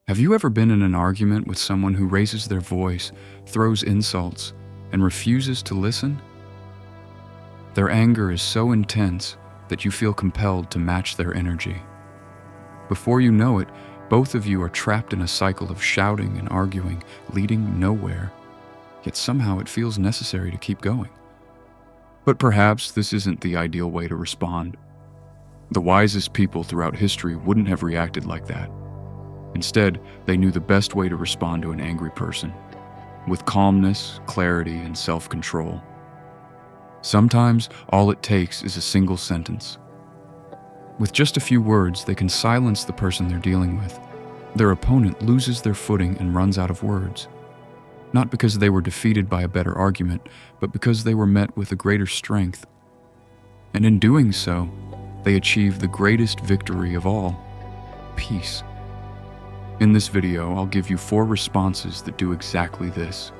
Have you ever been in an argument with someone who raises their voice, throws insults, and refuses to listen? Their anger is so intense that you feel compelled to match their energy. Before you know it, both of you are trapped in a cycle of shouting and arguing, leading nowhere. Yet somehow it feels necessary to keep going. But perhaps this isn't the ideal way to respond. The wisest people throughout history wouldn't have reacted like that. Instead, they knew the best way to respond to an angry person, with calmness, clarity, and self-control. Sometimes, all it takes is a single sentence. With just a few words, they can silence the person they're dealing with. Their opponent loses their footing and runs out of words. Not because they were defeated by a better argument, but because they were met with a greater strength. And in doing so, they achieve the greatest victory of all: peace. In this video, I'll give you 4 responses that do exactly this.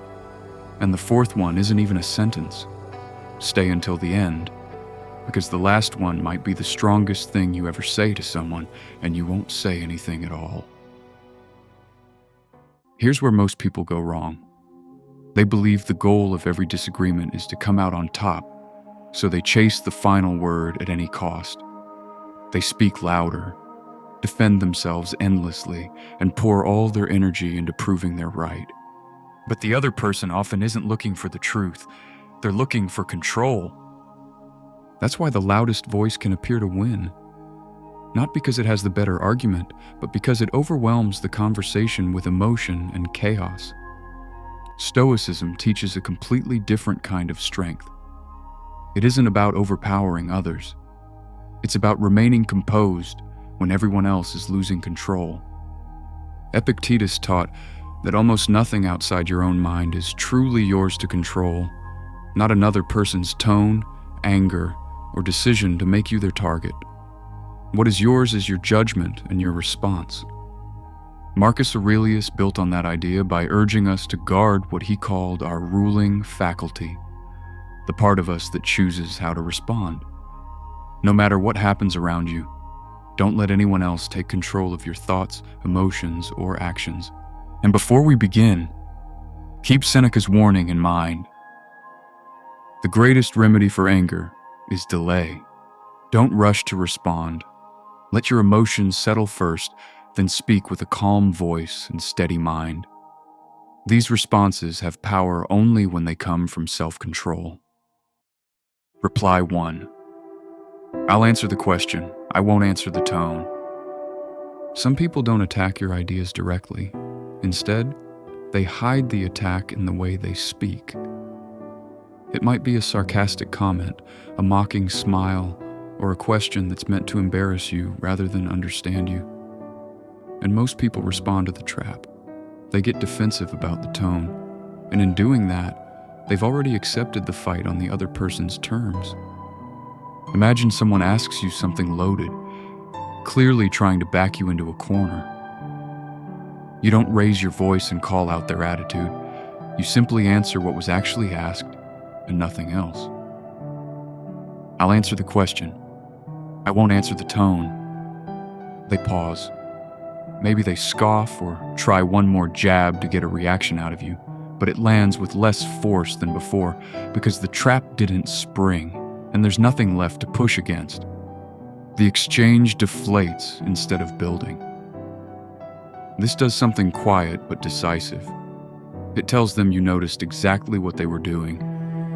And the 4th one isn't even a sentence. Stay until the end, because the last one might be the strongest thing you ever say to someone, and you won't say anything at all. Here's where most people go wrong. They believe the goal of every disagreement is to come out on top, so they chase the final word at any cost. They speak louder, defend themselves endlessly, and pour all their energy into proving they're right. But the other person often isn't looking for the truth. They're looking for control. That's why the loudest voice can appear to win. Not because it has the better argument, but because it overwhelms the conversation with emotion and chaos. Stoicism teaches a completely different kind of strength. It isn't about overpowering others. It's about remaining composed when everyone else is losing control. Epictetus taught that almost nothing outside your own mind is truly yours to control, not another person's tone, anger, or decision to make you their target. What is yours is your judgment and your response. Marcus Aurelius built on that idea by urging us to guard what he called our ruling faculty, the part of us that chooses how to respond. No matter what happens around you, don't let anyone else take control of your thoughts, emotions, or actions. And before we begin, keep Seneca's warning in mind. The greatest remedy for anger is delay. Don't rush to respond. Let your emotions settle first, then speak with a calm voice and steady mind. These responses have power only when they come from self-control. Reply 1. I'll answer the question. I won't answer the tone. Some people don't attack your ideas directly. Instead, they hide the attack in the way they speak. It might be a sarcastic comment, a mocking smile, or a question that's meant to embarrass you rather than understand you. And most people respond to the trap. They get defensive about the tone, and in doing that, they've already accepted the fight on the other person's terms. Imagine someone asks you something loaded, clearly trying to back you into a corner. You don't raise your voice and call out their attitude. You simply answer what was actually asked and nothing else. I'll answer the question. I won't answer the tone. They pause. Maybe they scoff or try one more jab to get a reaction out of you, but it lands with less force than before because the trap didn't spring and there's nothing left to push against. The exchange deflates instead of building. This does something quiet but decisive. It tells them you noticed exactly what they were doing,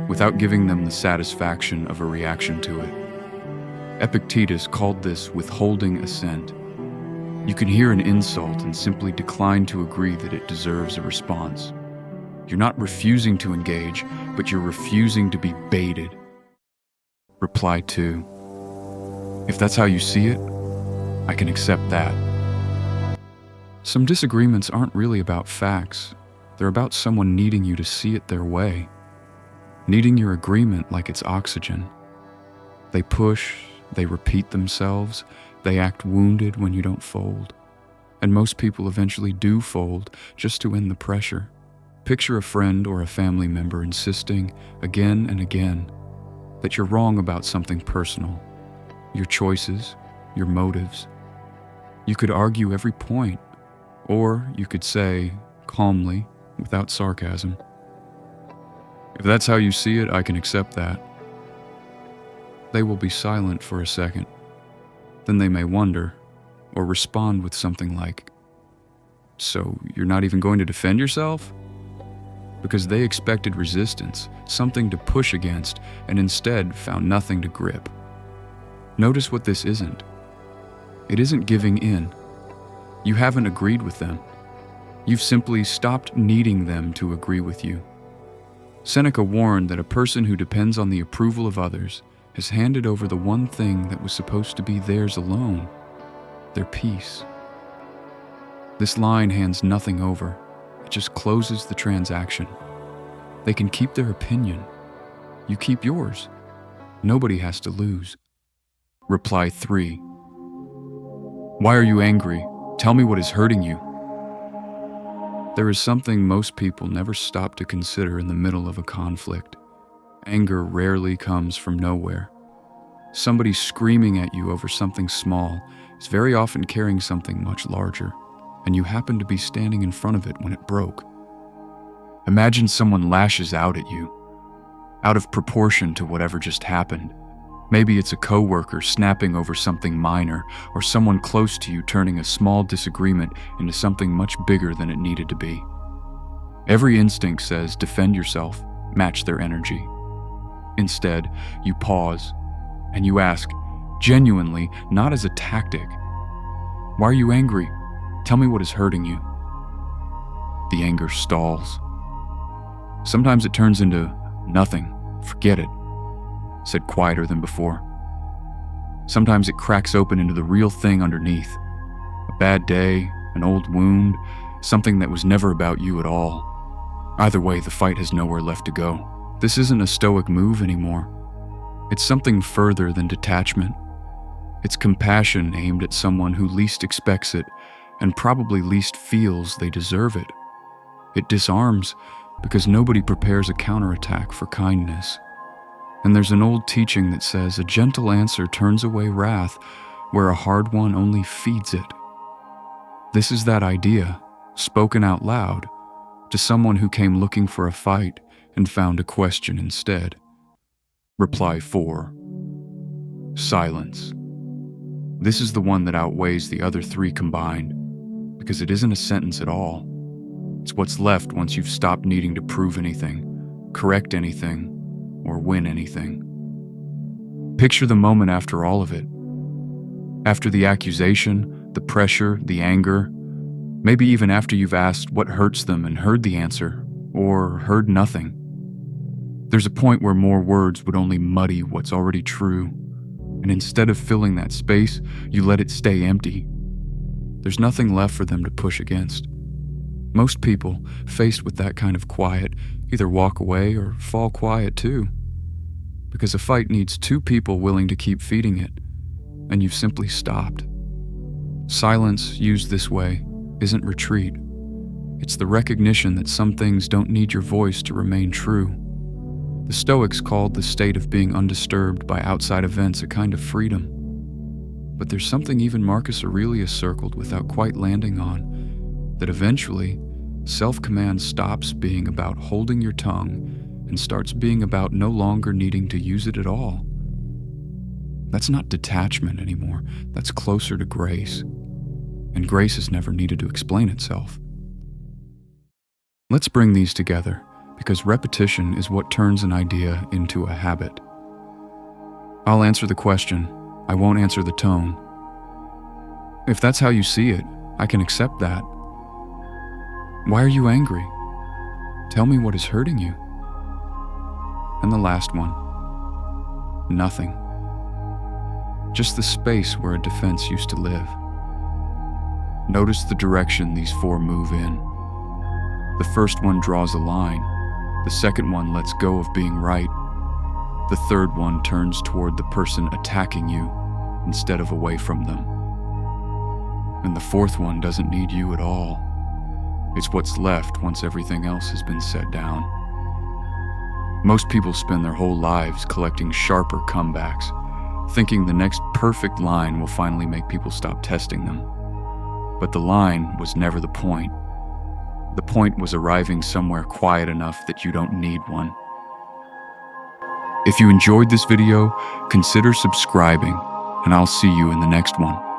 without giving them the satisfaction of a reaction to it. Epictetus called this withholding assent. You can hear an insult and simply decline to agree that it deserves a response. You're not refusing to engage, but you're refusing to be baited. Reply 2. If that's how you see it, I can accept that. Some disagreements aren't really about facts. They're about someone needing you to see it their way, needing your agreement like it's oxygen. They push, they repeat themselves, they act wounded when you don't fold. And most people eventually do fold just to end the pressure. Picture a friend or a family member insisting, again and again, that you're wrong about something personal, your choices, your motives. You could argue every point, Or you could say, calmly, without sarcasm, "If that's how you see it, I can accept that." They will be silent for a second. Then they may wonder, or respond with something like, "So you're not even going to defend yourself?" Because they expected resistance, something to push against, and instead found nothing to grip. Notice what this isn't. It isn't giving in. You haven't agreed with them. You've simply stopped needing them to agree with you. Seneca warned that a person who depends on the approval of others has handed over the one thing that was supposed to be theirs alone, their peace. This line hands nothing over. It just closes the transaction. They can keep their opinion. You keep yours. Nobody has to lose. Reply 3. Why are you angry? Tell me what is hurting you. There is something most people never stop to consider in the middle of a conflict. Anger rarely comes from nowhere. Somebody screaming at you over something small is very often carrying something much larger, and you happen to be standing in front of it when it broke. Imagine someone lashes out at you, out of proportion to whatever just happened. Maybe it's a coworker snapping over something minor, or someone close to you turning a small disagreement into something much bigger than it needed to be. Every instinct says defend yourself, match their energy. Instead, you pause, and you ask, genuinely, not as a tactic, "Why are you angry? Tell me what is hurting you." The anger stalls. Sometimes it turns into nothing, forget it, said quieter than before. Sometimes it cracks open into the real thing underneath. A bad day, an old wound, something that was never about you at all. Either way, the fight has nowhere left to go. This isn't a stoic move anymore. It's something further than detachment. It's compassion aimed at someone who least expects it and probably least feels they deserve it. It disarms because nobody prepares a counterattack for kindness. And there's an old teaching that says a gentle answer turns away wrath, where a hard one only feeds it. This is that idea, spoken out loud, to someone who came looking for a fight and found a question instead. Reply 4. Silence. This is the one that outweighs the other 3 combined, because it isn't a sentence at all. It's what's left once you've stopped needing to prove anything, correct anything, or win anything. Picture the moment after all of it. After the accusation, the pressure, the anger, maybe even after you've asked what hurts them and heard the answer, or heard nothing. There's a point where more words would only muddy what's already true, and instead of filling that space, you let it stay empty. There's nothing left for them to push against. Most people, faced with that kind of quiet, either walk away or fall quiet too. Because a fight needs 2 people willing to keep feeding it, and you've simply stopped. Silence, used this way, isn't retreat. It's the recognition that some things don't need your voice to remain true. The Stoics called the state of being undisturbed by outside events a kind of freedom. But there's something even Marcus Aurelius circled without quite landing on, that eventually, self-command stops being about holding your tongue and starts being about no longer needing to use it at all. That's not detachment anymore. That's closer to grace. And grace has never needed to explain itself. Let's bring these together, because repetition is what turns an idea into a habit. I'll answer the question. I won't answer the tone. If that's how you see it, I can accept that. Why are you angry? Tell me what is hurting you. And the last one. Nothing. Just the space where a defense used to live. Notice the direction these 4 move in. The first one draws a line. The second one lets go of being right. The third one turns toward the person attacking you instead of away from them. And the fourth one doesn't need you at all. It's what's left once everything else has been set down. Most people spend their whole lives collecting sharper comebacks, thinking the next perfect line will finally make people stop testing them. But the line was never the point. The point was arriving somewhere quiet enough that you don't need one. If you enjoyed this video, consider subscribing, and I'll see you in the next one.